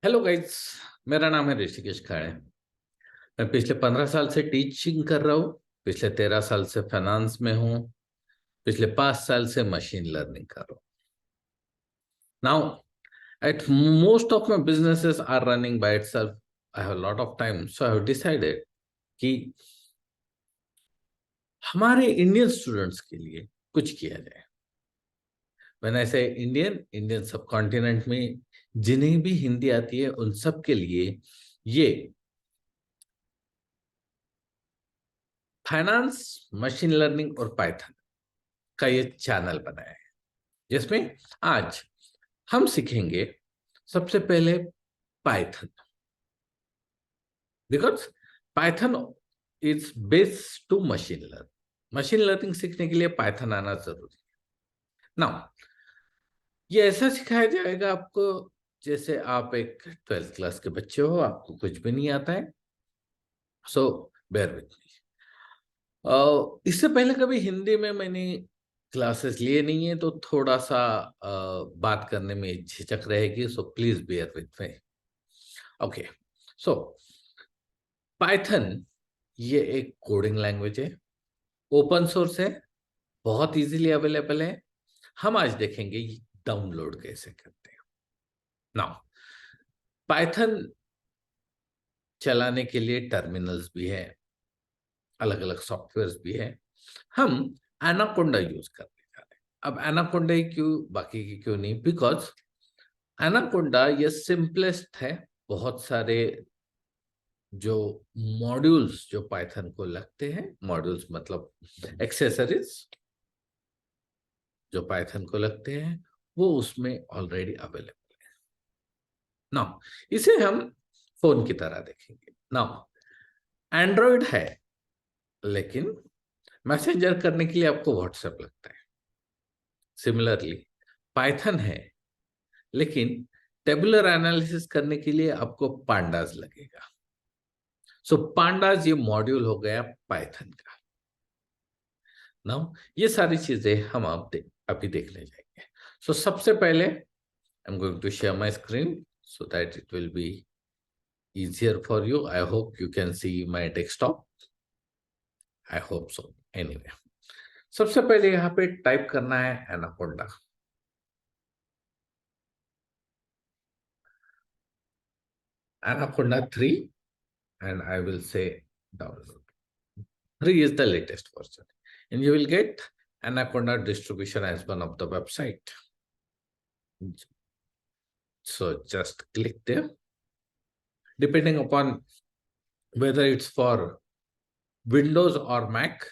Hello guys. मेरा नाम है ऋषिकेश खाड़े। मैं पिछले 15 साल से टीचिंग कर रहा हूँ। पिछले 13 साल से फाइनेंस में हूँ। पिछले 5 साल से मशीन लर्निंग कर रहा हूँ। Now at most of my businesses are running by itself. I have a lot of time, so I have decided कि हमारे इंडियन स्टूडेंट्स के लिए कुछ किया जाए। When I say इंडियन सब कॉन्टिनेंट में जिन्हें भी हिंदी आती है उन सब के लिए ये फाइनेंस, मशीन लर्निंग और पाइथन का ये चैनल बनाया है, जिसमें आज हम सीखेंगे सबसे पहले Python. Because Python is base to machine learning सीखने के लिए पाइथन आना जरूरी है। नाउ ये ऐसा सिखाया जाएगा आपको जैसे आप एक 12th क्लास के बच्चे हो, आपको कुछ भी नहीं आता है। सो बेयर विथ मी। इससे पहले कभी हिंदी में मैंने क्लासेस लिए नहीं है, तो थोड़ा सा बात करने में झिझक रहेगी। So please bear with me. Okay, so Python ये एक कोडिंग लैंग्वेज है, ओपन सोर्स है, बहुत इजीली अवेलेबल है। हम आज देखेंगे डाउनलोड कैसे करते हैं। नाउ पाइथन चलाने के लिए टर्मिनल्स भी है, अलग अलग सॉफ्टवेयर्स भी है। हम एनाकोंडा यूज करने जा रहे हैं। अब एनाकोंडा ही क्यों, बाकी की क्यों नहीं? बिकॉज एनाकोंडा ये सिंपलेस्ट है। बहुत सारे जो मॉड्यूल्स जो पाइथन को लगते हैं, मॉड्यूल्स मतलब एक्सेसरीज जो पाइथन को लगते हैं, वो उसमें ऑलरेडी अवेलेबल है। नाउ इसे हम फोन की तरह देखेंगे। नाउ एंड्रॉयड है, लेकिन मैसेंजर करने के लिए आपको व्हाट्सएप लगता है। सिमिलरली पाइथन है, लेकिन टेबुलर एनालिसिस करने के लिए आपको पांडास लगेगा। सो पांडास ये मॉड्यूल हो गया पाइथन का। नाउ ये सारी चीजें हम अभी देखने जाएंगे। सो सबसे पहले I am going to share my screen so that it will be easier for you. I hope you can see my desktop. I hope so. Anyway, सबसे पहले यहाँ पे टाइप करना है anaconda. Anaconda 3, and I will say download. 3 is the latest version, and you will get Anaconda distribution as one of the website. So just click there. Depending upon whether it's for Windows or Mac,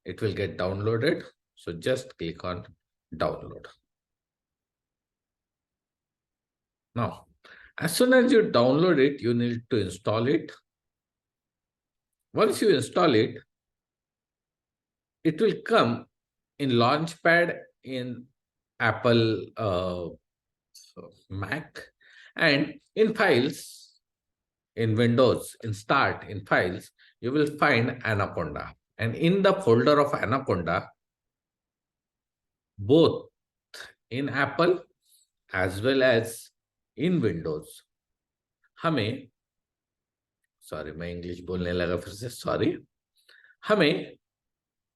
it will get downloaded. So just click on download. Now, as soon as you download it, you need to install it. Once you install it, it will come in Launchpad in Apple Mac, and in Files, in Windows, in Start, in Files, you will find Anaconda. And in the folder of Anaconda, both in Apple as well as in Windows, हमें, sorry मैं English बोलने लगा फिर से, sorry, हमें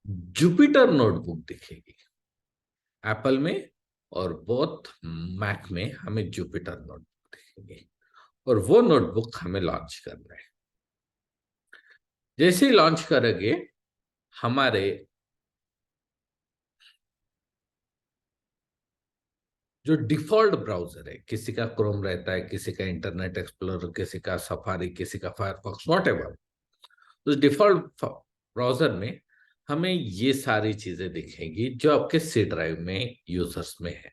Jupyter notebook दिखेगी Apple में, और बोथ मैक में हमें जुपिटर नोटबुक दिखेगी। और वो नोटबुक हमें लॉन्च करना है। जैसे ही लॉन्च करेंगे, हमारे जो डिफॉल्ट ब्राउजर है, किसी का क्रोम रहता है, किसी का इंटरनेट एक्सप्लोरर, किसी का सफारी, किसी का फायरफॉक्स, व्हाटएवर, उस डिफॉल्ट ब्राउजर में हमें ये सारी चीजें दिखेंगी जो आपके सी ड्राइव में यूजर्स में है।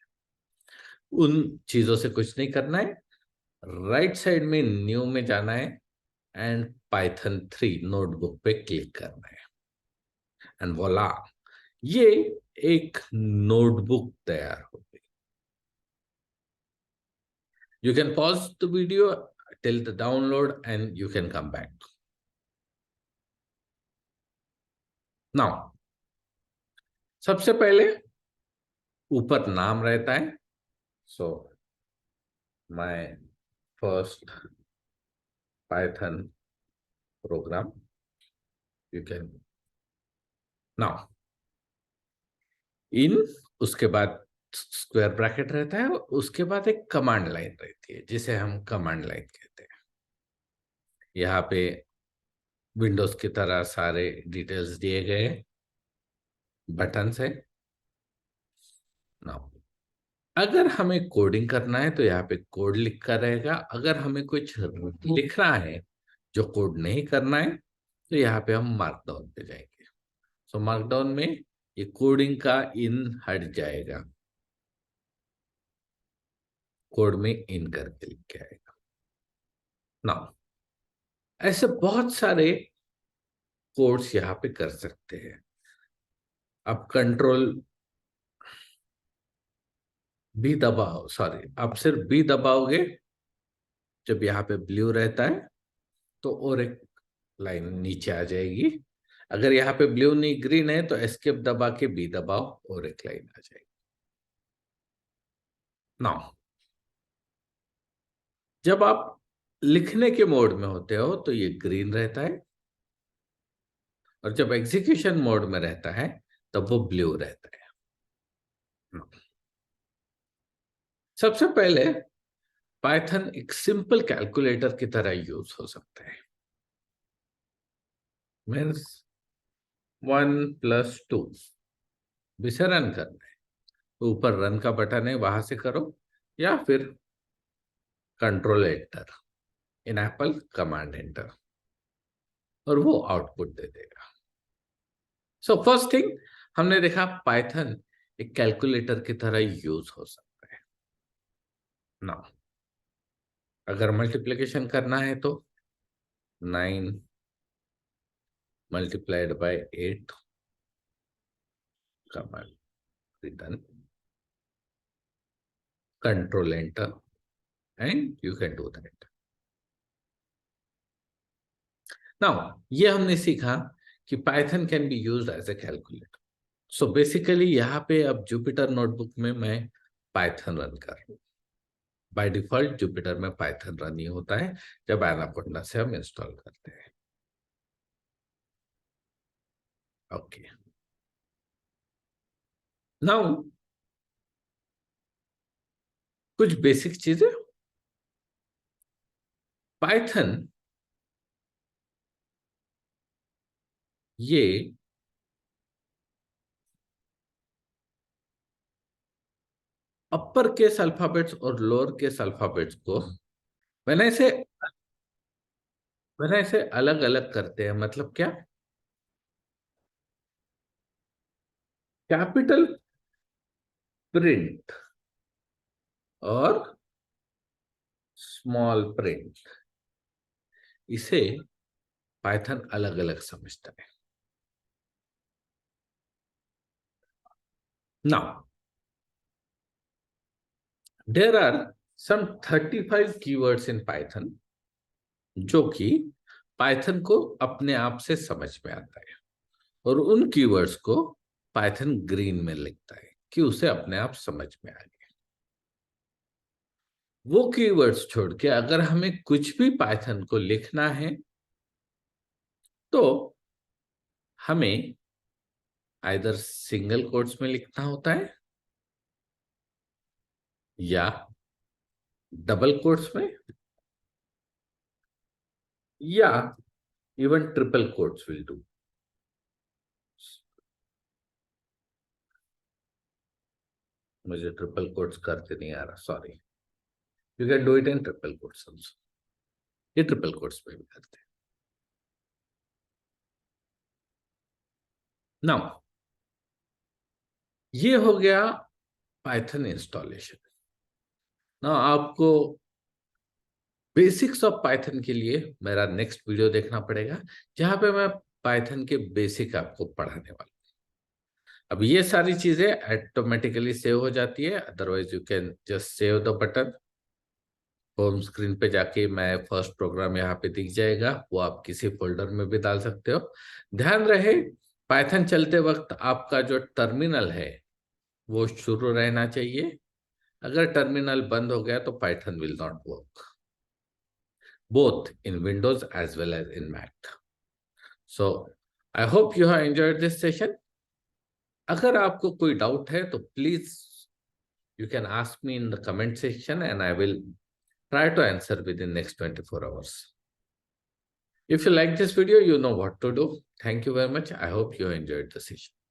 उन चीजों से कुछ नहीं करना है। राइट साइड में न्यू में जाना है एंड पाइथन 3 नोटबुक पे क्लिक करना है, एंड वोला, ये एक नोटबुक तैयार हो गई। You can pause the video till the download and you can come back. Now सबसे पहले ऊपर नाम रहता है। So my first Python program you can now in, उसके बाद स्क्वायर ब्रैकेट रहता है, उसके बाद एक कमांड लाइन रहती है जिसे हम कमांड लाइन कहते हैं। यहाँ पे विंडोज की तरह सारे डिटेल्स दिए गए बटन है। नाउ अगर हमें कोडिंग करना है तो यहाँ पे कोड लिखा रहेगा, अगर हमें कुछ लिखना है जो कोड नहीं करना है तो यहाँ पे हम मार्कडाउन पे जाएंगे। सो मार्कडाउन में ये कोडिंग का इन हट जाएगा, कोड में इन करके लिख के आएगा। नाउ ऐसे बहुत सारे कोड्स यहाँ पे कर सकते हैं। अब कंट्रोल बी दबाओ, सॉरी आप सिर्फ बी दबाओगे जब यहाँ पे ब्लू रहता है तो और एक लाइन नीचे आ जाएगी। अगर यहाँ पे ब्लू नहीं ग्रीन है तो एस्केप दबा के बी दबाओ और एक लाइन आ जाएगी। नाउ जब आप लिखने के मोड में होते हो तो ये ग्रीन रहता है, और जब एग्जीक्यूशन मोड में रहता है तब वो ब्लू रहता है। सबसे पहले पाइथन एक सिंपल कैलकुलेटर की तरह यूज हो सकता है। मीन्स 1+2 भी से रन करना है, ऊपर रन का बटन है वहां से करो, या फिर control enter in Apple command enter, और वो आउटपुट दे देगा। सो फर्स्ट थिंग हमने देखा पाइथन एक कैलकुलेटर की तरह यूज हो सकता है। ना अगर मल्टीप्लिकेशन करना है तो 9 multiplied by 8 command return, control enter, and you can do that. Now ये हमने सीखा कि Python can be used as a calculator. So basically यहाँ पे अब जुपिटर नोटबुक में मैं पाइथन रन कर रहा हूँ। बाय डिफॉल्ट जुपिटर में पाइथन रन ही होता है जब एनाकोंडा से हम इंस्टॉल करते हैं। ओके नाउ कुछ बेसिक चीजें। पाइथन ये अपर केस अल्फाबेट्स और लोअर केस अल्फाबेट्स को मैंने इसे अलग अलग करते हैं। मतलब क्या, कैपिटल प्रिंट और स्मॉल प्रिंट, इसे पाइथन अलग अलग समझता है। Now there are some 35 keywords in Python जो कि पाइथन को अपने आप से समझ में आता है, और उन कीवर्ड्स को पाइथन ग्रीन में लिखता है कि उसे अपने आप समझ में आ गया। वो कीवर्ड्स छोड़ के अगर हमें कुछ भी पाइथन को लिखना है तो हमें आइदर सिंगल कोट्स में लिखना होता है या डबल कोट्स में, या even triple quotes will do. मुझे ट्रिपल कोट्स करते नहीं आ रहा, sorry. You can do it in triple quotes also, ये ट्रिपल कोट्स में भी करते हैं। नाउ ये हो गया पाइथन इंस्टॉलेशन। नाउ आपको बेसिक्स ऑफ पाइथन के लिए मेरा नेक्स्ट वीडियो देखना पड़ेगा जहां पे मैं पाइथन के बेसिक आपको पढ़ाने वाला हूं। अब ये सारी चीजें ऑटोमेटिकली सेव हो जाती है, otherwise you can just save the button. Home screen पे जाके मैं फर्स्ट प्रोग्राम यहाँ पे दिख जाएगा, वो आप किसी फोल्डर में भी डाल सकते हो। ध्यान रहे पाइथन चलते वक्त आपका जो टर्मिनल है वो शुरू रहना चाहिए। अगर टर्मिनल बंद हो गया तो Python will not work. both in Windows as well as in Mac. So I hope you have enjoyed this session. अगर आपको कोई डाउट है तो please you can ask me in the comment section and I will try to answer within next 24 hours. If you like this video, you know what to do. Thank you very much. I hope you enjoyed the session.